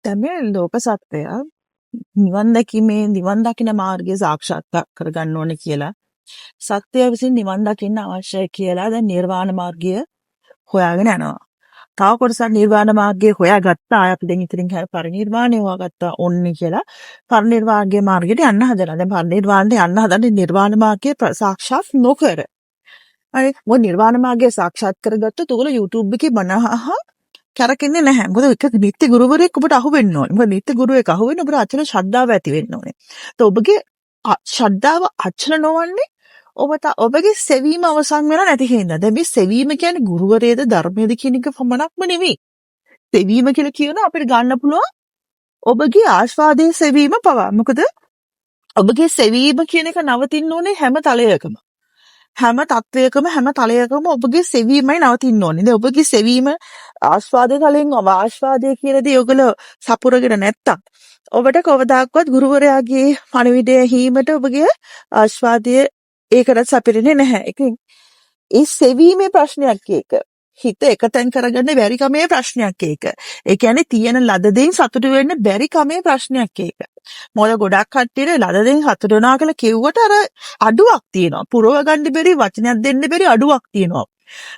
තමයි ලෝක සත්‍යය නිවන් දැකීමේ නිවන් දකින මාර්ගය සාක්ෂාත් කරගන්න ඕනේ කියලා සත්‍යය විසින් නිවන් දකින්න අවශ්‍යයි කියලා දැන් නිර්වාණ මාර්ගය හොයාගෙන යනවා. තව කොටසක් නිර්වාණ මාර්ගය හොයාගත්තා. අපි දැන් ඉතින් පරිනිර්වාණය හොයාගත්තා ඕන්නේ කියලා පරිනිර්වාණයේ මාර්ගයට යන්න හදනවා. දැන් පරිනිර්වාණයට යන්න හදන්නේ නිර්වාණ මාර්ගය සාක්ෂාත් නොකර. හරි මොකද නිර්වාණ මාර්ගය සාක්ෂාත් කරගත්තොත් ඔයගොල්ලෝ YouTube එකේ බනහහ කරකෙන්නේ නැහැ. මොකද එක නිත්‍ය ගුරුවරයෙක් ඔබට අහු වෙන්න ඕනේ. මොකද නිත්‍ය ගුරුවෙක් අහු වෙන්න ඔබට අචල ශ්‍රද්ධාව ඇති වෙන්න ඕනේ. તો ඔබගේ ශ්‍රද්ධාව අචල නොවන්නේ ඔබගේ සෙවීම අවසන් වෙලා නැති හින්දා. දැන් මේ සෙවීම කියන්නේ ගුරුවරයේද ධර්මයේද කියන එක පමණක්ම නෙවෙයි. සෙවීම කියලා කියන අපිට ගන්න පුළුවන් ඔබගේ ආස්වාදයේ සෙවීම පවා. මොකද ඔබගේ සෙවීම කියන එක නවතින්න ඕනේ හැම තලයකම. හැම තත්වයකම හැම තලයකම ඔබගේ සෙවීමයි නවතින්න ඕනේ. දැන් ඔබගේ සෙවීම ආස්වාදයේ තලෙන් ආස්වාදයේ කියන දේ ඔයගොල්ලෝ සපුරගෙන නැත්තම් ඔබට කවදාකවත් ගුරුවරයාගේ පණිවිඩය හීමට ඔබගේ ආස්වාදයේ ඒකට සපිරෙන්නේ නැහැ. ඒ සෙවීමේ ප්‍රශ්නයක් ඒක. හිත එකතෙන් කරගන්න බැරි කමේ ප්‍රශ්නයක් ඒක. ඒ කියන්නේ තියෙන ලද දෙයින් සතුටු වෙන්න බැරි කමේ ප්‍රශ්නයක් ඒක. මොකද ගොඩක් කට්ටියට ලද දෙයින් සතුටු වෙනවා කියලා කිව්වට අර අඩුවක් තියෙනවා. පුරව ගන්න බැරි වචනයක් දෙන්න බැරි අඩුවක් තියෙනවා.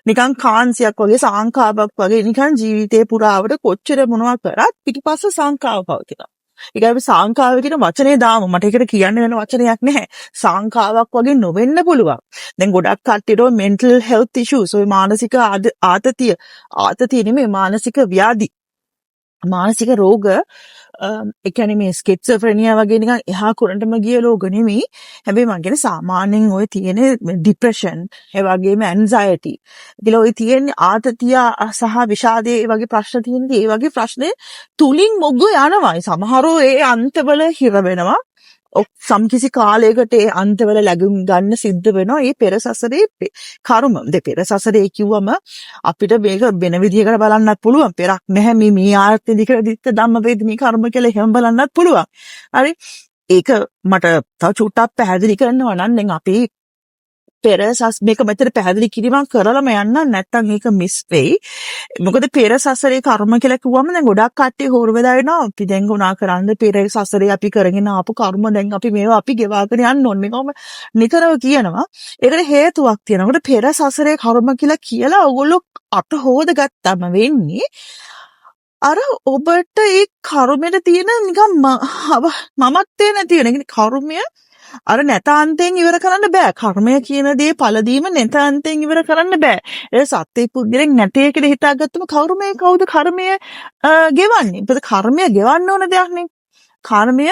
නිකන් කාන්සියක් වගේ සාංකාවක් වගේ නිකන් ජීවිතේ පුරාවට කොච්චර මොනවා කරත් පිටිපස්ස සංකාව පවතිනවා. ඒක අපි සාංකාව කියන වචනේ දාමු. මට ඒකට කියන්න වෙන වචනයක් නැහැ. සාංකාවක් වගේ නොවෙන්න පුළුවන්. දැන් ගොඩක් කට්ටියට mental health issues ඔය මානසික ආතතිය නෙමෙයි මානසික ව්‍යාධි. මානසික රෝග ඒ කියන්නේ මේ ස්කිට්සොෆ්‍රෙනියා වගේ නිකන් එහා කුරන්ටම ගිය රෝග නෙමෙයි. හැබැයි මං කියන්නේ සාමාන්‍යයෙන් ඔය තියෙන ડિප්‍රෙෂන්, ඒ වගේම ඇන්සයිටි. ඒකල ඔය තියෙන ආතතිය සහ විෂාදයේ ඒ වගේ ප්‍රශ්න තියෙනදී ඒ වගේ ප්‍රශ්න තුලින් මොග්ග යනවා. සමහරව ඒ අන්තවල හිර වෙනවා. සම්කිසි කාලයකට ඒ අන්තවල ලැබුම් ගන්න සිද්ධ වෙනවා. ඒ පෙර සසරේ කර්ම. පෙර සසරේ කිව්වම අපිට මේක වෙන විදිහකට බලන්නත් පුළුවන්. පෙරක් නැහැ මේ ආර්ථ දික්ක ධම්ම වේදනී කර්ම කියලා එහෙම බලන්නත් පුළුවන්. හරි. ඒක මට තව චුට්ටක් පැහැදිලි කරනවා නම් දැන් අපි පෙර මේක මෙතන පැහැදිලි කිරීමක් කරලම යන්න නැත්නම් ඒක මිස් වෙයි. මොකද පෙර සසරේ කර්ම කියලා කිව්වම දැන් ගොඩක් කට්ටිය හොර වෙලා වෙනවා. අපි දැන් ගුණා කරන්නේ පෙර සසරේ අපි කරගෙන ආපු කර්ම දැන් අපි මේවා අපි ගෙවාගෙන යන්න ඕනේ. මේකම නිතරම කියනවා. ඒකට හේතුවක් තියෙනවා. මොකද පෙර සසරේ කර්ම කියලා ඔයගොල්ලෝ අත හොදගත්තම වෙන්නේ අර ඔබට ඒ කර්මෙට තියෙන නිකන් මමත්වේ නැති වෙන. ඒ කර්මය අර නැතාන්තයෙන් ඉවර කරන්න බෑ. කර්මය කියන දේ පළදීම නැතාන්තයෙන් ඉවර කරන්න බෑ. ඒ සත්‍ය පුද්ගලෙන් නැටේ කියලා හිතාගත්තම කවුද කර්මය ගෙවන්නේ? මොකද කර්මය ගෙවන්න ඕන දෙයක් නේ. කර්මය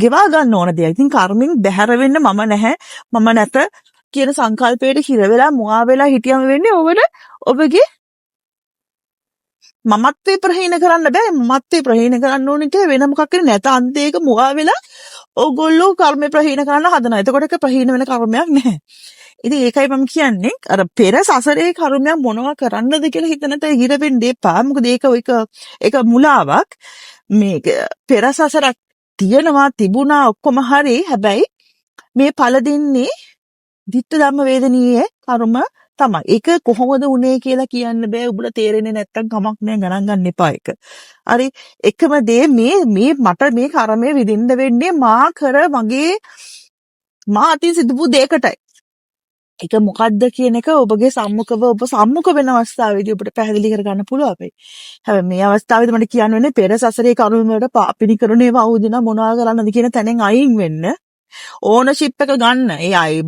ගෙවා ගන්න ඕන දෙයක්. ඉතින් කර්මෙන් බැහැර වෙන්න මම නැහැ, මම නැත කියන සංකල්පයට හිර වෙලා මුවා වෙලා හිටියම වෙන්නේ ඔබගේ මමත්වේ ප්‍රහීන කරන්න බෑ. මමත්වේ ප්‍රහීන කරන්න ඕනේ කියලා වෙන මොකක් හරි නැත අන්තයක මුවා වෙලා ඕගොල්ලෝ කර්ම ප්‍රහීන කරන්න හදනවා. එතකොට ඒක ප්‍රහීන වෙන කර්මයක් නැහැ. ඉතින් ඒකයි මම කියන්නේ අර පෙර සසරේ කර්මයක් මොනවා කරන්නද කියලා හිතන තේ හිර වෙන්න එපා. මොකද ඒක මුලාවක්. මේක පෙර සසරක් තියනවා තිබුණා ඔක්කොම හරි. හැබැයි මේ ඵල දෙන්නේ ditta ධම්ම වේදනීය කර්ම තමයි. ඒක කොහොමද උනේ කියලා කියන්න බෑ. ඔබට තේරෙන්නේ නැත්තම් කමක් නෑ, ගණන් ගන්න එපා ඒක. හරි. එකම දේ මේ මට මේ කර්මය විඳින්න වෙන්නේ මා අතින් සිදුපු දෙයකටයි. ඒක මොකද්ද කියන එක ඔබ සම්මුඛ වෙන අවස්ථාවේදී ඔබට පැහැදිලි කරගන්න පුළුවන්. හැබැයි මේ අවස්ථාවේදී මට කියන්න වෙන්නේ පෙර සසරේ කර්ම වලට පාපිනිකරණේ වහුදිනා මොනවා කරන්නද කියන තැනෙන් අයින් වෙන්න. ඕනර්ෂිප් එක ගන්න. ඒ අය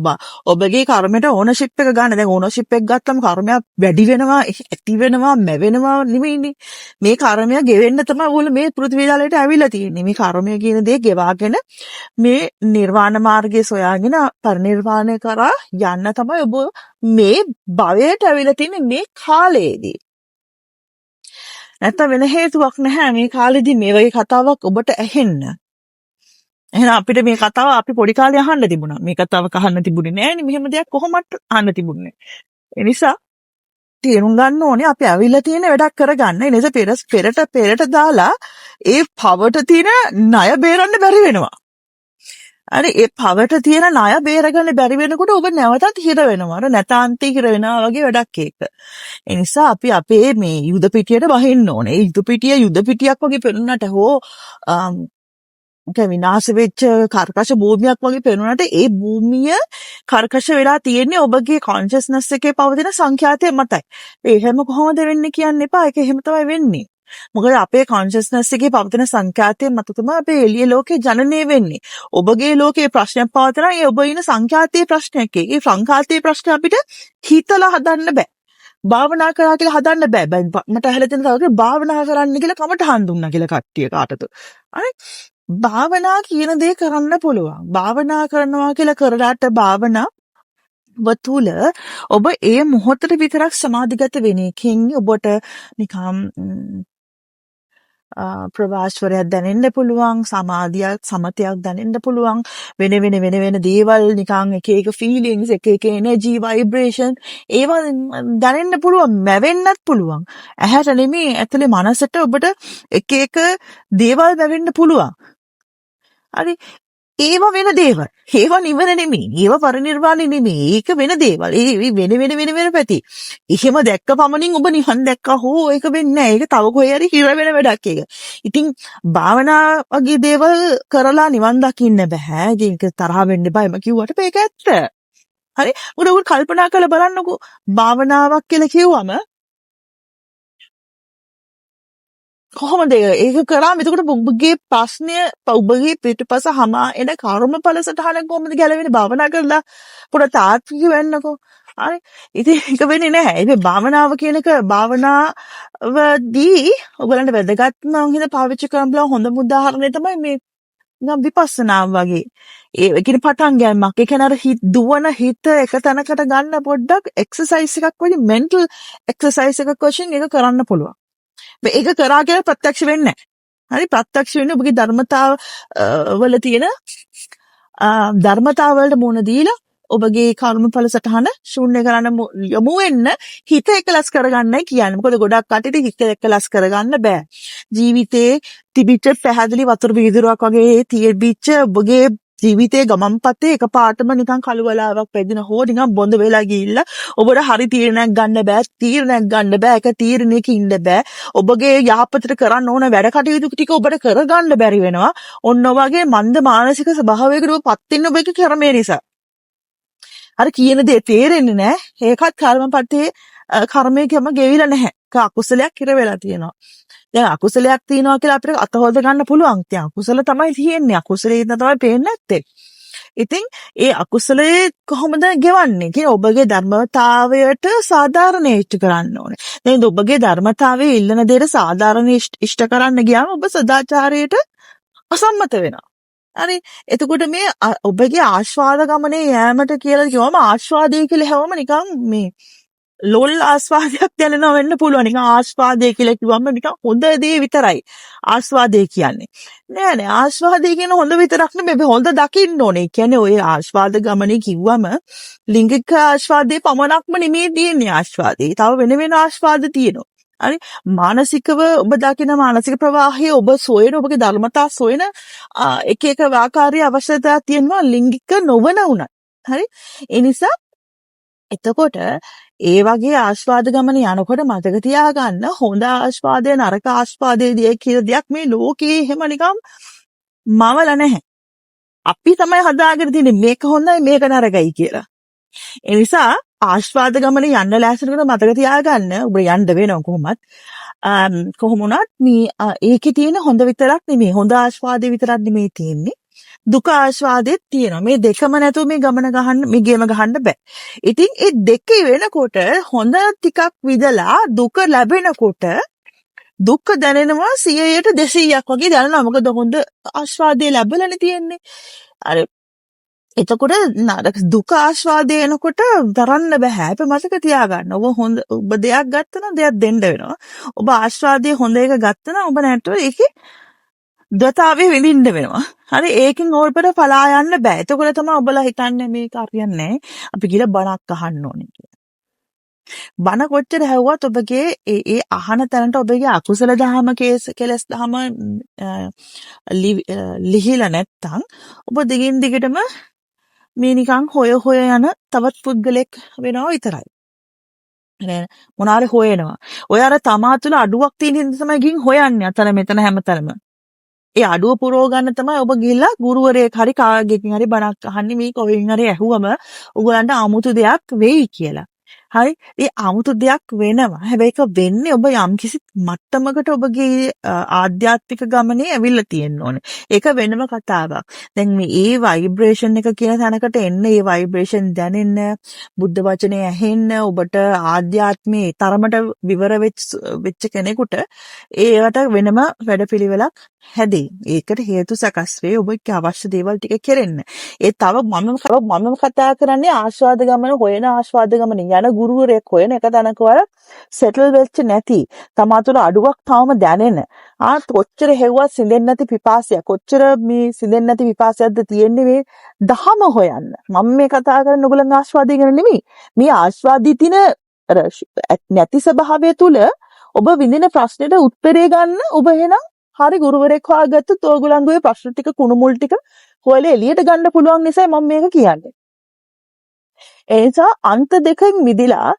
ඔබගේ කර්මයට ඕනර්ෂිප් එක ගන්න. දැන් ඕනර්ෂිප් එක ගත්තම කර්මයක් වැඩි වෙනවා, ඇති වෙනවා, මැවෙනවා නෙමෙයිනේ. මේ කර්මය ගෙවෙන්න තමයි ඔයගොල්ලෝ මේ පෘථිවිතලයට ඇවිල්ලා තියෙන්නේ. මේ කර්මය කියන දේ ගෙවාගෙන මේ නිර්වාණ මාර්ගය සොයාගෙන පරිනිර්වාණය කරා යන්න තමයි ඔබ මේ භවයට ඇවිල්ලා තියෙන්නේ මේ කාලයේදී. නැත්නම් වෙන හේතුවක් නැහැ මේ කාලෙදී මේ වගේ කතාවක් ඔබට ඇහෙන්න. එහෙනම් අපිට මේ කතාව අපි පොඩි කාලේ අහන්න තිබුණා. මේ කතාවක අහන්න තිබුණේ නෑනේ. මෙහෙම දෙයක් කොහොමද අහන්න තිබුණේ. ඒ නිසා තේරුම් ගන්න ඕනේ අපි අවිල්ල තියෙන වැඩක් කරගන්න. ඒ නිසා පෙරට දාලා ඒ පවට තියෙන ණය බේරන්න බැරි වෙනවා. අර ඒ පවට තියෙන ණය බේරගන්න බැරි වෙනකොට ඔබ නැවතත් හිර වෙනවා. අර නැතාන්තේ හිර වෙනවා වගේ වැඩක් ඒක. ඒ නිසා අපි අපේ මේ යුද පිටියට වහින්න ඕනේ. ඒ යුද පිටියක් වගේ පෙනුනට හෝ විනාශ වෙච්ච කර්කශ භූමියක් වගේ පෙනුනට ඒ භූමිය කර්කශ වෙලා තියෙන්නේ ඔබගේ කොන්ෂස්නස් එකේ පවතින සංඛ්‍යාතය මතයි. එහෙම කොහොමද වෙන්නේ කියන්න එපා. ඒක එහෙම තමයි වෙන්නේ. මොකද අපේ කොන්ෂස්නස් එකේ පවතින සංඛ්‍යාතය මත තමයි අපේ එළිය ලෝකේ ජනනය වෙන්නේ. ඔබගේ ලෝකේ ප්‍රශ්නයක් පවතිනවා. ඒ ඔබ ඉන්න සංඛ්‍යාතයේ ප්‍රශ්නයක්. ඒ සංඛ්‍යාතයේ ප්‍රශ්න අපිට හිතලා හදන්න බෑ. භාවනා කරා කියලා හදන්න බෑ. මට ඇහලා තියෙන තව භාවනා කරන්න කියලා කමටහන් දුන්නා කියලා කට්ටිය කාටද. හරි? භාවනා කියන දේ කරන්න පුළුවන්. භාවනා කරනවා කියලා කරලාට භාවනාව තුළ ඔබ ඒ මොහොතට විතරක් සමාධිගත වෙන එකෙන් ඔබට නිකම් ප්‍රවාශ්වරයක් දැනෙන්න පුළුවන්, සමාධියක් සමතයක් දැනෙන්න පුළුවන්, වෙන දේවල් නිකන් එක ෆීලිංස්, එක එනර්ජි වයිබ්‍රේෂන් ඒවා දැනෙන්න පුළුවන්, මැවෙන්නත් පුළුවන්. ඇහැට නෙමෙයි ඇතුලේ මනසට ඔබට එක දේවල් මැවෙන්න පුළුවන්. හරි ඒවා වෙන දේවල්. ඒවා නිවන නෙමෙයි. ඒවා පරිනිර්වාණය නෙමෙයි. ඒක වෙන දේවල්. ඒ වෙන පැති. එහෙම දැක්ක පමණින් ඔබ නිවන් දැක්කා හෝ ඒක වෙන්නේ නැහැ. ඒක තව කොහේ හරි හිර වෙන වැඩක් ඒක. ඉතින් භාවනා වගේ දේවල් කරලා නිවන් දකින්න බෑ. ඉතින් ඒක තරහ වෙන්න එපා. එම කිව්වට මේක ඇත්ත. හරි? උඩ කල්පනා කරලා බලන්නකෝ. භාවනාවක් කියලා කිව්වම කොහොමද ඒක කරාම එතකොට ඔබගේ ප්‍රශ්නය ඔබගේ පිටපස හමා එන කර්මඵල සටහන කොහොමද ගැලවෙන්නේ භාවනා කරලා පොඩ තාත්වික වෙන්නකෝ. හරි ඉතින් ඒක වෙන්නේ නැහැ. ඒ භාවනාව කියන එක භාවනාවදී ඔයගලන්ට වැදගත් නම් හින්දා පාවිච්චි කරන්න බලන හොඳම උදාහරණය තමයි මේ නම් විපස්සනා වගේ. ඒ කියන්නේ පටන් ගැනීමක්. ඒ කියන්නේ අර දුවන හිත එක තැනකට ගන්න පොඩ්ඩක් එක්සර්සයිස් එකක් වගේ මෙන්ටල් එක්සර්සයිස් එකක් වශයෙන් ඒක කරන්න පුළුවන්. ඒක කරා කියලා ප්‍රත්‍යක්ෂ වෙන්නේ නැහැ. හරි ප්‍රත්‍යක්ෂ වෙන්නේ ඔබගේ ධර්මතාව වල තියෙන ධර්මතාව වලට මුණ දීලා ඔබගේ කර්මඵල සටහන ශූන්‍ය කරන්න යමු වෙන්න හිත එකලස් කරගන්නයි කියන්නේ. මොකද ගොඩක් කටිට හිත එකලස් කරගන්න බෑ. ජීවිතේ තිබිච්ච පැහැදිලි වතුර වීදුරුවක් වගේ තිබිච්ච ඔබගේ ජීවිතේ ගමන්පතේ එකපාරටම නිකන් කළුවලාවක් පැදින හෝ නිකන් බොඳ වෙලා ගිහිල්ලා ඔබට හරි තීරණයක් ගන්න බෑ. ඒක තීරණයක ඉන්න බෑ. ඔබගේ යහපතට කරන්න ඕන වැඩ කටයුතු ටික ඔබට කරගන්න බැරි වෙනවා. ඔන්න ඔයගේ මන්ද මානසික ස්වභාවයකට ඔබපත් වෙන්න ඔබගේ කර්මය නිසා. අර කියන දේ තේරෙන්නේ නැහැ. ඒකත් කර්මපතේ කර්මයකම ගෙවිලා නැහැ. ඒක අකුසලයක් ඉර වෙලා තියෙනවා. දැන් අකුසලයක් තියෙනවා කියලා අපිට අතහොද ගන්න පුළුවන්. දැන් අකුසල තමයි තියෙන්නේ. අකුසලේ තමයි පේන්නේ නැත්තේ. ඉතින් ඒ අකුසලයේ කොහොමද ගෙවන්නේ? කියන්නේ ඔබගේ ධර්මතාවයට සාධාරණීෂ්ඨ කරන්න ඕනේ. දැන් ඔබගේ ධර්මතාවයේ ඉල්ලන දේට සාධාරණීෂ්ඨ කරන්න ගියාම ඔබ සදාචාරයට අසම්මත වෙනවා. හරි එතකොට මේ ඔබගේ ආස්වාද ගමනේ යෑමට කියලා කිව්වම ආස්වාදය කියලා හැවම නිකන් මේ ලෝල් ආස්වාදයක් දැනෙනවා වෙන්න පුළුවන්. නිකන් ආස්වාදය කියලා කිව්වම නිකන් හොඳ දේ විතරයි ආස්වාදය කියන්නේ. නෑ ආස්වාදය කියන හොඳ විතරක් නෙමෙයි හොඳ දකින්න ඕනේ. කියන්නේ ඔය ආස්වාද ගමනේ කිව්වම ලිංගික ආස්වාදයේ පමණක්ම නෙමෙයි තියෙන්නේ ආස්වාදේ. තව වෙන ආස්වාද තියෙනවා. හරි මානසිකව ඔබ දකින මානසික ප්‍රවාහය ඔබ සොයන ඔබගේ ධර්මතා සොයන එක ආකාරයේ අවශ්‍යතාවක් තියෙනවා ලිංගික නොවන උනත්. හරි ඒ නිසා එතකොට ඒ වගේ ආස්වාද ගමන යනකොට මතක තියාගන්න හොඳ ආස්වාදය නරක ආස්වාදයේ කියලා දෙයක් මේ ලෝකේ එහෙම නිකම් මවල නැහැ. අපි තමයි හදාගෙන තියෙන්නේ මේක හොඳයි මේක නරකයි කියලා. ඒ නිසා ආස්වාද ගමනේ යන්න ලෑස්තිනකොට මතක තියාගන්න ඔබ යන්න වෙනවා කොහොමත්. කොහොම වුණත් මේ ඒකේ තියෙන හොඳ විතරක් නෙමෙයි හොඳ ආස්වාදේ විතරක් නෙමෙයි තියෙන්නේ. දුක ආස්වාදෙත් තියෙනවා. මේ දෙකම නැතුව මේ ගේම ගහන්න බෑ. ඉතින් ඒ දෙකේ වෙනකොට හොඳ ටිකක් විදලා දුක ලැබෙනකොට දුක දැනෙනවා 100ට 200ක් වගේ දැනෙනවා. මොකද හොඳ ආස්වාදේ ලැබලානේ තියෙන්නේ. අර එතකොට නරක දුක ආස්වාදය එනකොට දරන්න බෑ. හැබැයි මතක තියාගන්න. ඔබ දෙයක් ගත්තා නම් දෙයක් දෙන්න වෙනවා. ඔබ ආස්වාදයේ හොඳ එක ගත්තා නම් ඔබ නැටුව ඒකේ දතාවේ විඳින්න වෙනවා. හරි ඒකෙන් ඕල්පට පලා යන්න බෑ. එතකොට තමයි ඔබලා හිතන්නේ මේක හරියන්නේ නැහැ. අපි කියලා බණක් අහන්න ඕනේ කියලා. බන කොච්චර හැව්වත් ඔබගේ ඒ අහන තැනට ඔබගේ අකුසල දහම කෙලස් දහම ලිහිලා නැත්තම් ඔබ දිගින් දිගටම මේ නිකන් හොය යන තවත් පුද්ගලෙක් වෙනවා විතරයි. නේ මොනාරි හොයනවා. ඔය අර තමා තුළ අඩුවක් තියෙන හින්දා තමයි ගින් හොයන්නේ අතන මෙතන හැමතැනම. ඒ අඩුව පුරව ගන්න තමයි ඔබ ගිහිල්ලා ගුරුවරයෙක් හරි කාගෙකින් හරි බණක් අහන්නේ මේ කොහෙන් හරි ඇහුවම ඔයගලන්ට 아무තු දෙයක් වෙයි කියලා. හරි ඒ 아무තු දෙයක් වෙනවා. හැබැයි ඒක වෙන්නේ ඔබ යම්කිසි මට්ටමකට ඔබගේ ආධ්‍යාත්මික ගමනේ ඇවිල්ලා තියෙන්න ඕනේ. ඒක වෙනම කතාවක්. දැන් මේ ඒ ভাইබ්‍රේෂන් එක කියන තැනකට එන්න ඒ ভাইබ්‍රේෂන් දැනෙන්න බුද්ධ වචනේ ඇහෙන්න ඔබට ආධ්‍යාත්මේ තරමට විවර වෙච්ච කෙනෙකුට ඒකට වෙනම වැඩපිළිවෙලක් හැදේ. ඒකට හේතු සකස් වේ ඔබට අවශ්‍ය දේවල් ටික කෙරෙන්න. ඒ තව මම කතා කරන්නේ ආස්වාද ගමන හොයන ආස්වාද ගමන යන ගුරුවරයෙක් හොයන එක තැනකවල සෙටල් වෙච්ච නැති තමා තුළ අඩුවක් තාම දැනෙන කොච්චර හෙව්වත් සිඳෙන්නේ නැති පිපාසයක් කොච්චර මේ සිඳෙන්නේ නැති පිපාසයක්ද තියෙන්නේ මේ දහම හොයන්න. මම මේ කතා කරන්නේ ඔයගොල්ලන් ආස්වාදය ගැන නෙමෙයි. මේ ආස්වාදී තින නැති ස්වභාවය තුළ ඔබ විඳින ප්‍රශ්නෙට උත්තරේ ගන්න ඔබ එහෙනම් හරි ගුරුවරයෙක් හොයාගත්තොත් ඔයගොල්ලන්ගේ ප්‍රශ්න ටික කුණුමුල් ටික හොයලා එළියට ගන්න පුළුවන් නිසා මම මේක කියන්නේ. ඒ නිසා අන්ත දෙකෙන් මිදිලා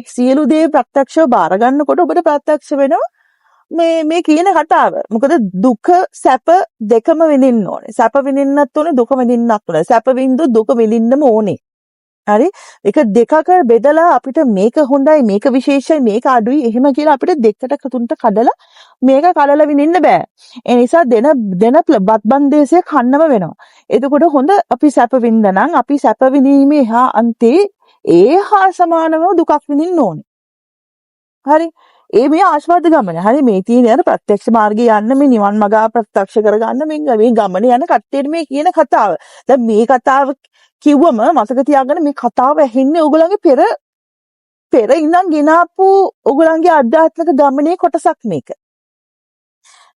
සියලු දේ ප්‍රත්‍යක්ෂව බාර ගන්නකොට ඔබට ප්‍රත්‍යක්ෂ වෙනවා මේ කියන කතාව. මොකද දුක සැප දෙකම විඳින්න ඕනේ. සැප විඳින්නත් ඕනේ දුක විඳින්නත් ඕනේ. සැප විඳු දුක විඳින්නම ඕනේ. හරි ඒක දෙකක බෙදලා අපිට මේක හොඳයි මේක විශේෂයි මේක අඩුයි එහෙම කියලා අපිට දෙකට තුනට කඩලා මේක කඩලා විඳින්න බෑ. ඒ නිසා දෙන බත් බන්දේසිය කන්නම වෙනවා. එතකොට හොඳ අපි සැප විඳනනම් අපි සැප විඳීමේ හා අන්තේ හා සමානව දුකක් විඳින්න ඕනේ. හරි මේ ආස්වාද ගමන. හරි මේ තියෙන අර ප්‍රත්‍යක්ෂ මාර්ගේ යන්න මේ නිවන් මඟ ප්‍රත්‍යක්ෂ කරගන්න මේ ගමන යන කට්ටියට මේ කියන කතාව. දැන් මේ කතාව කිව්වම මතක තියාගන්න මේ කතාව ඇහින්නේ ඕගොල්ලන්ගේ පෙර ඉඳන් ගෙනාපු ඕගොල්ලන්ගේ ආධ්‍යාත්මික ගමනේ කොටසක් මේක.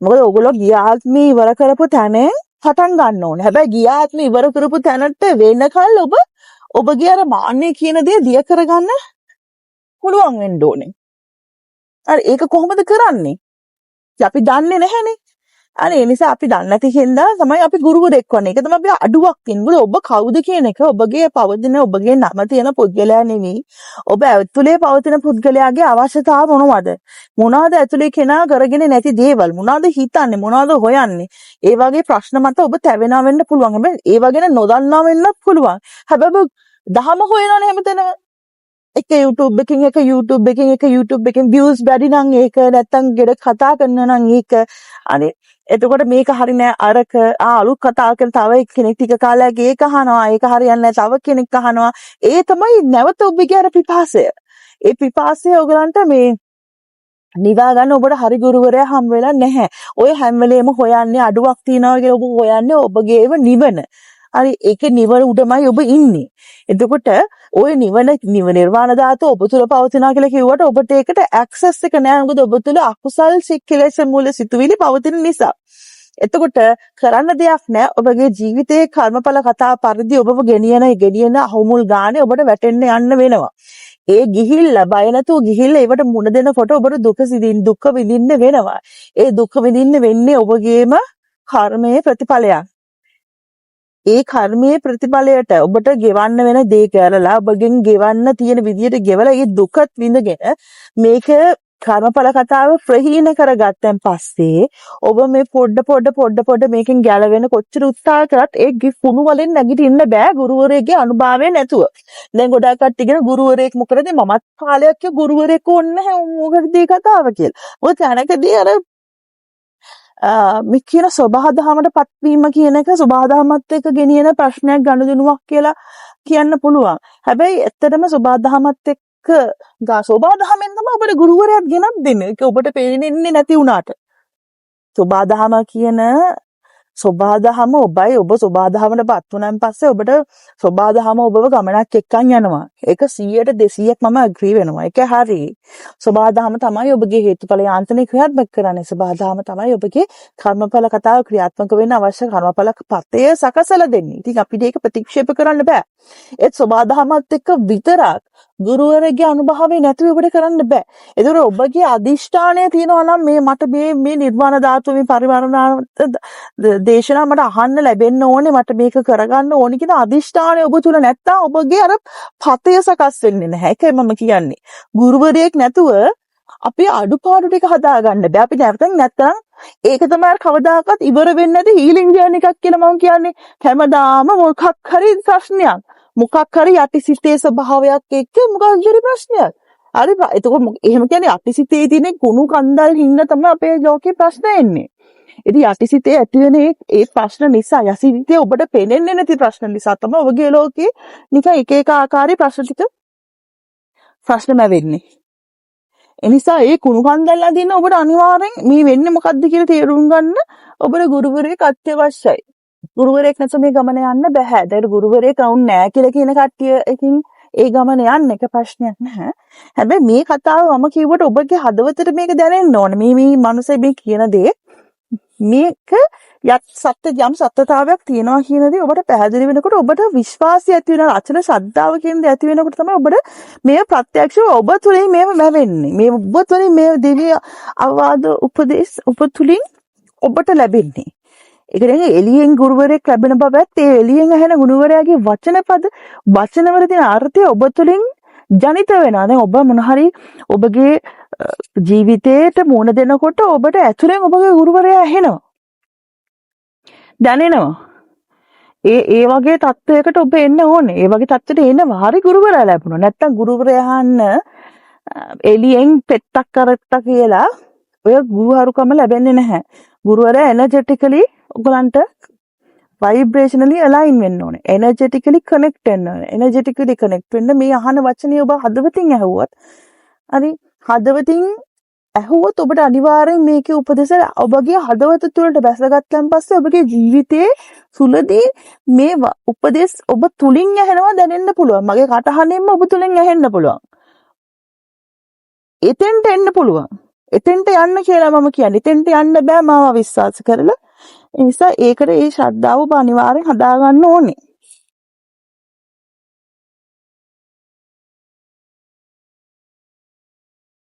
මොකද ඕගොල්ලෝ ගිය ආත්මේ ඉවර කරපු තැන පටන් ගන්න ඕනේ. හැබැයි ගිය ආත්මේ ඉවර කරපු තැනට වෙනකල් ඔබගේ අර මාන්නේ කියන දේ දිය කරගන්න පුළුවන් වෙන්න ඕනේ. අර ඒක කොහොමද කරන්නේ? අපි දන්නේ නැහැනේ. අනේ ඒ නිසා අපි දන්නේ නැති හින්දා තමයි අපි ගුරුවරෙක් වන්නේ. ඒක තමයි අපි අඩුවක් තියෙන්නේ. ඔබ කවුද කියන එක ඔබගේ පවතින ඔබගේ නම තියෙන පුද්ගලයා නෙවෙයි. ඔබ ඇතුලේ පවතින පුද්ගලයාගේ අවශ්‍යතාව මොනවද? මොනවාද ඇතුලේ කෙනා කරගෙන නැති දේවල්? මොනවාද හිතන්නේ? මොනවාද හොයන්නේ? ඒ වගේ ප්‍රශ්න මත ඔබ තැවෙනා වෙන්න පුළුවන්. හැබැයි ඒව ගැන නොදන්නා වෙන්නත් පුළුවන්. හැබැයි දහම හොයනවනේ හැමතැනම. එක YouTube එකකින් views වැඩි නම් ඒක නැත්තම් ගෙඩ කතා කරන නම් ඒක අනේ එතකොට මේක හරි නෑ අරක අලුත් කතා කරන තව කෙනෙක් ටික කාලයක් ඒක අහනවා ඒක හරියන්නේ නෑ තව කෙනෙක් අහනවා ඒ තමයි නැවත ඔබගේ අර පිපාසය. ඒ පිපාසය ඔයගලන්ට මේ නිවා ගන්න ඔබට හරි ගුරුවරයා හම් වෙලා නැහැ. ඔය හැම වෙලේම හොයන්නේ අඩුවක් තියනවා කියලා ඔබ හොයන්නේ ඔබගේම නිවන. හරි ඒක නිවන උඩමයි ඔබ ඉන්නේ. එතකොට ඔය නිර්වාණ ධාතුව ඔබ තුල පවතිනවා කියලා කිව්වට ඔබට ඒකට ඇක්සස් එක නෑ. මොකද ඔබ තුල අකුසල් කෙලෙස් මූල සිතුවිලි පවතින නිසා. එතකොට කරන්න දෙයක් නෑ. ඔබගේ ජීවිතයේ කර්මඵල කතා පරිදි ඔබව ගෙනියන අහුමුල් ගානේ ඔබට වැටෙන්න යන්න වෙනවා. ඒ ගිහිල්ලා බය නැතුව ගිහිල්ලා ඒවට මුණ දෙනකොට ඔබට දුක විඳින්න වෙනවා. ඒ දුක විඳින්න වෙන්නේ ඔබගේම කර්මයේ ප්‍රතිඵලයක්. ඒ කර්මයේ ප්‍රතිඵලයට ඔබට ගෙවන්න වෙන දේ කරලා ඔබගෙන් ගෙවන්න තියෙන විදියට ගෙවලා ඒ දුකත් විඳගෙන මේක කර්මඵල කතාව ප්‍රහීන කරගත්තන් පස්සේ ඔබ මේ පොඩ මේකෙන් ගැලවෙන කොච්චර උත්සාහ කරත් ඒ කුණු වලින් නැගිටින්න බෑ ගුරුවරයෙක්ගේ අනුභවය නැතුව. දැන් ගොඩාක් කට්ටියගෙන ගුරුවරයෙක් මොකද මමත් කාලයක් ගුරුවරයෙක් ඕනේ නැහැ මොකටද මේ කතාව කියලා. ඔය තැනකදී අර මේ කියන සබහාදහමට පත්වීම කියන එක සබහාදහමත් එක්ක ගෙනියන ප්‍රශ්නයක් ගනුදෙනුවක් කියලා කියන්න පුළුවන්. හැබැයි ඇත්තටම සබහාදහමත් එක්ක සබහාදහමෙන් තමයි ඔබට ගුරුවරයාත් ගෙනත් දෙන්නේ. ඒක ඔබට පේන්නේ නැති වුණාට. සබහාදහම කියන සබහාදහම ඔබයි ඔබ සබහාදහමටපත් වුණාන් පස්සේ ඔබට සබහාදහම ඔබව ගමනක් එක්කන් යනවා. ඒක 100ට 200ක් මම අග්‍රී වෙනවා. ඒක හරි. සබහාදහම තමයි ඔබගේ හේතුඵල යාන්ත්‍රණය ක්‍රියාත්මක කරන්නේ. සබහාදහම තමයි ඔබගේ කර්මඵල කතාව ක්‍රියාත්මක වෙන්න අවශ්‍ය කර්මඵල පතය සකසලා දෙන්නේ. ඉතින් අපිට ඒක ප්‍රතික්ෂේප කරන්න බෑ. ඒත් සබහාදහමත් එක්ක විතරක් ගුරුවරයෙක්ගේ අනුභවය නැතුව ඔබට කරන්න බෑ. ඒතර ඔබගේ අදිෂ්ඨානය තියෙනවා නම් මට මේ නිර්වාණ ධාතුව මේ පරිවර්තන දේශනා මට අහන්න ලැබෙන්න ඕනේ, මට මේක කරගන්න ඕනේ කියන අදිෂ්ඨානය ඔබ තුල නැත්තම් ඔබගේ අර පතය සකස් වෙන්නේ නැහැ. ඒකයි මම කියන්නේ. ගුරුවරයෙක් නැතුව අපි අඩුපාඩු ටික හදාගන්න බෑ. අපි නැත්තම් ඒක තමයි කවදාකවත් ඉවර වෙන්නේ නැති හීලින් ජර්නි එකක් කියලා මම කියන්නේ. හැමදාම මොකක් හරි ප්‍රශ්නයක්, මොකක් හරි යටිසිතේ ස්වභාවයක් එක්ක මොකක් හරි ප්‍රශ්නයක්. හරි එතකොට එහෙම කියන්නේ යටිසිතේ තියෙන කුණු කන්දල් හින්න තමයි අපේ ලෝකේ ප්‍රශ්න එන්නේ. ඉතින් යටිසිතේ ඇති වෙන ඒ ප්‍රශ්න නිසා යටිසිතේ ඔබට පේන්නේ නැති ප්‍රශ්න නිසා තමයි ඔබගේ ලෝකේ නිකන් එක ආකාරي ප්‍රශ්න වෙන්නේ. එනිසා ඒ කුණු කන්දල් අදින්න ඔබට අනිවාර්යෙන් මේ වෙන්නේ මොකද්ද කියලා තේරුම් ගන්න ඔබට ගුරුවරයෙක් අත්‍යවශ්‍යයි. ගුරුවරයෙක් නැත්නම් මේ ගමන යන්න බෑ. ඒකට ගුරුවරයෙක් වුන් නෑ කියලා කියන කට්ටියකින් ඒ ගමන යන්න එක ප්‍රශ්නයක් නැහැ. හැබැයි මේ කතාව මම කිව්වට ඔබගේ හදවතට මේක දැනෙන්න ඕනේ. මේ මනුස්සය මේ කියන දේ මේක යම් සත්‍යතාවයක් තියෙනවා කියන දේ ඔබට පැහැදිලි වෙනකොට ඔබට විශ්වාසය ඇති වෙනවා. අචල ශ්‍රද්ධාව කියන දේ ඇති වෙනකොට තමයි ඔබට මේ ප්‍රත්‍යක්ෂව ඔබ තුළින් මේව ලැබෙන්නේ. මේ ඔබ තුළින් මේ දිව්‍ය අවවාද උපදේශ ඔබ තුළින් ඔබට ලැබෙන්නේ. ඒක නේ එළියෙන් ගුරුවරයෙක් ලැබෙන බවත් ඒ එළියෙන් ඇහෙන ගුරුවරයාගේ වචනවල තියෙන අර්ථය ඔබ තුළින් ජනිත වෙනවා. දැන් ඔබ මොන හරි ඔබගේ ජීවිතේට මුණ දෙනකොට ඔබට ඇතුලෙන් ඔබගේ ගුරුවරයා ඇහෙනවා. දැනෙනවා. ඒ වගේ තත්වයකට ඔබ එන්න ඕනේ. ඒ වගේ තත්ත්වයට එනවා. හරි ගුරුවරයා ලැබුණා. නැත්තම් ගුරුවරයා එළියෙන් පෙත්තක් කරත්තා කියලා ඔය ගුරුහරුකම ලැබෙන්නේ නැහැ. ගුරුවරයා එනර්ජටිකලි ඔයගලන්ට vibrationally align වෙන්න ඕනේ. energetically connect වෙන්න ඕනේ. energetically connect වෙන්න මේ අහන වචනේ ඔබ හදවතින් ඇහුවොත් හරි හදවතින් ඇහුවොත් ඔබට අනිවාර්යෙන් මේකේ උපදෙස් ඔබගේ හදවත තුළට බැසගත්තන් පස්සේ ඔබගේ ජීවිතයේ සුලදී මේ උපදෙස් ඔබ තුලින් ඇහෙනවා දැනෙන්න පුළුවන්. මගේ කටහඬෙන්ම ඔබ තුලින් ඇහෙන්න පුළුවන්. එතෙන්ට එන්න පුළුවන්. එතෙන්ට යන්න කියලා මම කියන්නේ. එතෙන්ට යන්න බෑ මාව විශ්වාස කරලා. ඒ නිසා ඒකට ඒ ශ්‍රද්ධාව ඔබ අනිවාර්යෙන් හදාගන්න ඕනේ.